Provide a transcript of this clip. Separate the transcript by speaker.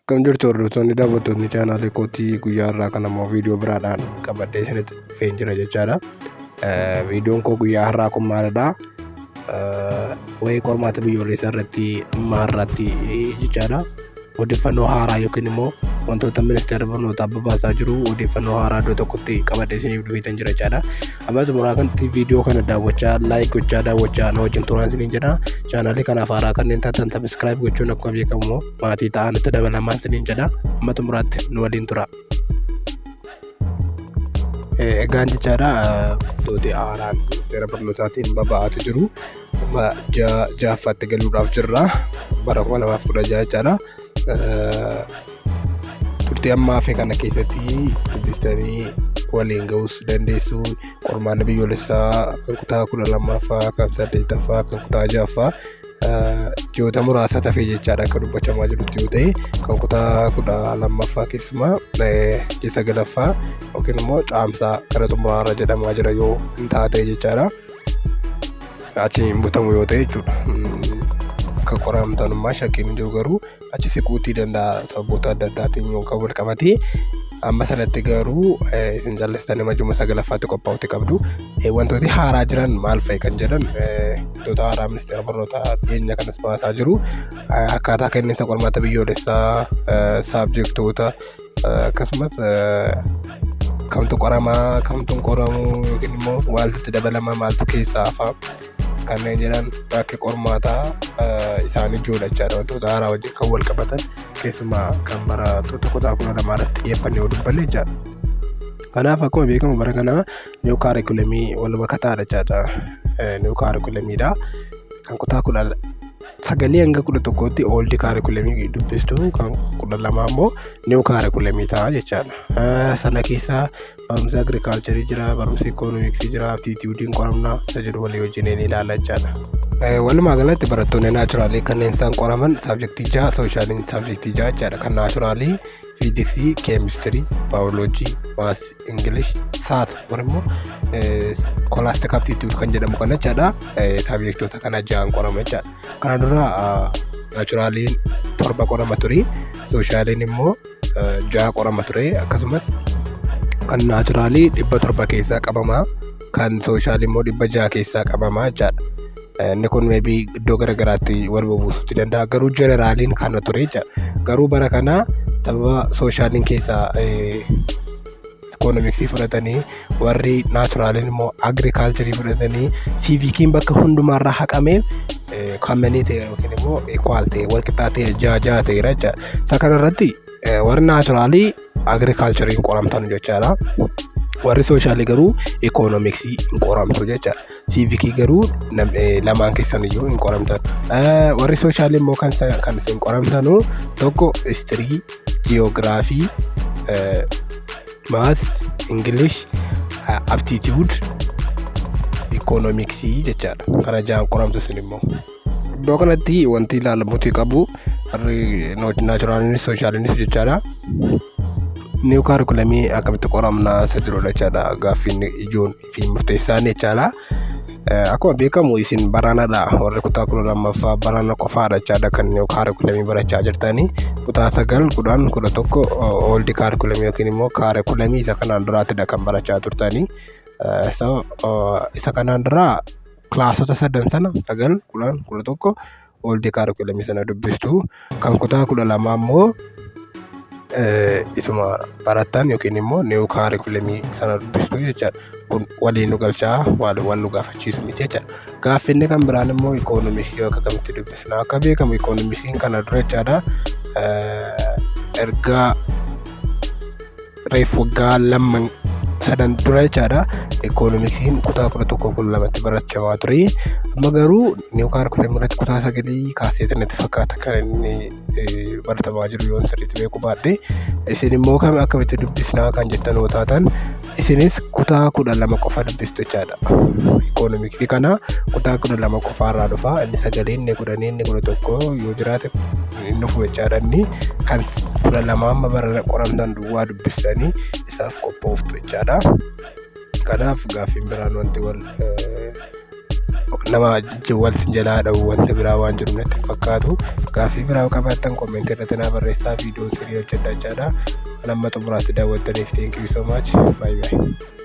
Speaker 1: Akkam jirtu hordoftoonni daawwattoonni chaanaalii kootii guyyaa irraa kan ammoo viidiyoo biraadhaan qabadhee isinitti dhufee jira jechaadha. Viidiyoon koo guyyaa har'aa kun maalidha? Waa'ee qormaata biyyoolessaa irratti amma har'aatti jechaadha. Odeeffannoo haaraa yookiin immoo wantoota ministeera barnootaa babaasaa jiru odeeffannoo haaraa iddoo tokkotti qabadhee isiniif dhufee jira jechaadha. Amma xumuraa kanatti viidiyoo kana daawwachaa laayik gochaa daawwachaa na wajjin turaan isiniin jedha. Chaanaalii kanaaf haaraa kanneen taatan sabiskiraayib gochuun akkuma beekamu maatii ta'an itti dabalamaan isiniin jedha. Amma xumuraatti nu waliin tura. Egaan jechaadha wantooti haaraan ministeera barnootaatiin baba'aatu jiru. Amma ja'affaatti galuudhaaf jirra. Bara 2016 jechaadha. Turtii ammaa fi kana keessatti dubbistanii waliin ga'uus dandeessu. Qormaanni biyyoolessaa kan kutaa 12ffaa, kan 8ffaa, kan kutaa 6ffaa ji'oota muraasa tafee jechaadha akka dubbachamaa jirutti yoo ta'e, kan kutaa 12ffaa keessumaa ji'a 9ffaa yookiin immoo caamsaa gara xumuraarra jedhamaa jira yoo hin taate jechaadha. Achi hin butamu yoo ta'e jechuudha. Akka qoramtanummaa shakkiin jiru garuu achi siquutii danda'a sababoota adda addaatiin yookaan wal qabatee. Amma sanatti garuu isin jallisanii majuma 9ffaatti qophaa'utti qabdu. Wantooti haaraa jiran maal fa'i kan jedhan wantoota haaraa ministeera barnootaa dhiyeenya kanas baasaa jiru. Akkaataa kenniinsa qormaata biyyoolessaa, saabjektoota akkasumas kamtu qoramaa, kamtu hin qoramu yookiin immoo waaltitti dabalamaa maaltu keessaa hafa kanneen jedhan bakki qormaataa isaanii ijoodha jechaadha. Wantoota haaraa wajjin kan wal qabatan keessumaa kan barattoota kutaa 12 irratti xiyyeeffannee yoo dubbanne jechaadha. Kanaaf akkuma beekamu bara kana niw kaarikulamii wal makataadha jechaadha. Niw kaarikulamiidha. Kan kutaa 9 hanga 11tti ooldi kaarikulamii dubbistu, kan 12 immoo niw kaarikulamii ta'a jechaadha. Sana keessaa barumsa agirikaalcharii jira, barumsa ikoonomiksii jira, aptiitiiwudiin qoramna isa jedhu walii wajjin ilaala jechaadha. Walumaa galatti barattoonni naachuraalii kanneen isaan qoraman saabjektii 6, sooshaaliin saabjektii 6 jechaadha. Kan naachuraalii fiiziksii, keemistirii, baayoloojii, maas, ingilish, saat immoo kolaastika aptiitiiwud kan jedhamu kana jechaadha. Saabjektoota kana 6 qorama jechaadha. Kana dura naachuraaliin 7 qorama ture, sooshaaliin immoo 6 qorama ture. Akkasumas kan naachuraalii 700 keessaa qabama, kan sooshaal immoo 600 keessaa qabama jechaadha. Inni kun maybe iddoo garaagaraatti wal buusuutti danda'a. Garuu jeneraaliin kana ture jechaadha. Garuu bara kana sababa sooshaaliin keessaa ikoonomiksii fudhatanii warri naachuraaliin immoo agirikaalcharii fudhatanii siivikiin bakka hundumaarraa haqamee kammanii ta'e yookiin immoo ikwaal ta'e walqixxaa ta'e 6 ta'eera jechaadha. Isa kanarratti warri naachuraalii agirikaalchariin qoramtan jechaadha. Warri sooshaali garuu ikoonomiksii hin qoramtu jechaadha. Siivikii garuu lamaan keessan iyyuu hin qoramtan. Warri sooshaali immoo kan isin qoramtanu tokko histirii, jiyoogiraafii, maas, ingilish, aptiitiiwud, ikoonomiksii jechaadha. Kana 6 qoramtu isin immoo. Iddoo kanatti wanti ilaalamuutii qabu warri naachuraaliinis sooshaaliinis jechaadha. Niw kaarikulamii akkamitti qoramna isa jirudha jechaadha. Gaaffiin ijoon fi murteessaan jechaadha. Akkuma beekamu isin baranadha. Warri kutaa 12ffaa barana qofaadha jechaadha kan niw kaarikulamii barachaa jirtanii. Kutaa 9, 10, 11 ooldi kaarikulamii yookiin immoo kaarikulamii isa kanaan duraattidha kan barachaa turtanii. Isa kanaan duraa kilaasota 3 sana 9, 10, 11 ooldi kaarikulamii sana dubbistu. Kan kutaa 12 immoo isuma baratan yookiin immoo niw kaarikulamii sana dubbistu jechaadha. Kun waliin nu galchaa wal nu gaafachiisu miti jechaadha. Gaaffinni kan biraan immoo ikoonomiksii akka kamitti dubbisna. Akka beekamu ikoonomiksiin kana dura jechaadha. Erga reefu waggaa 2-3 dura jechaadha. Ikoonomiksiin kutaa 11-12tti barachamaa ture. Amma garuu niw kaarikulamii irratti kutaa 9 kaaseetanitti fakkaata kan inni baratamaa jiru yoo sirriitti beekuu baadhe. Isin immoo akkamitti dubbisnaa kan jettan yoo taatan isinis kutaa 12 qofa dubbistu jechaadha. Ikoonomiksii kana kutaa 12 qofaarraa dhufa. Inni 9, inni 10, inni 11 yoo jiraate inni dhufu jechaadha. Inni kan 12 amma bara qoramtan duwwaa dubbistanii isaaf qophooftu jechaadha. Kanaaf gaaffiin biraan wanti wal nama jawwal sin jalaa dhabu wanti biraa waan jiru natti fakkaatu. Gaaffii biraa qabaattan koomenti irratti naa barreessaa. Viidiyoon sirrii hojjedha jechaadha. Kan amma xumuraatti daawwattaniif thank you so much. Bye bye.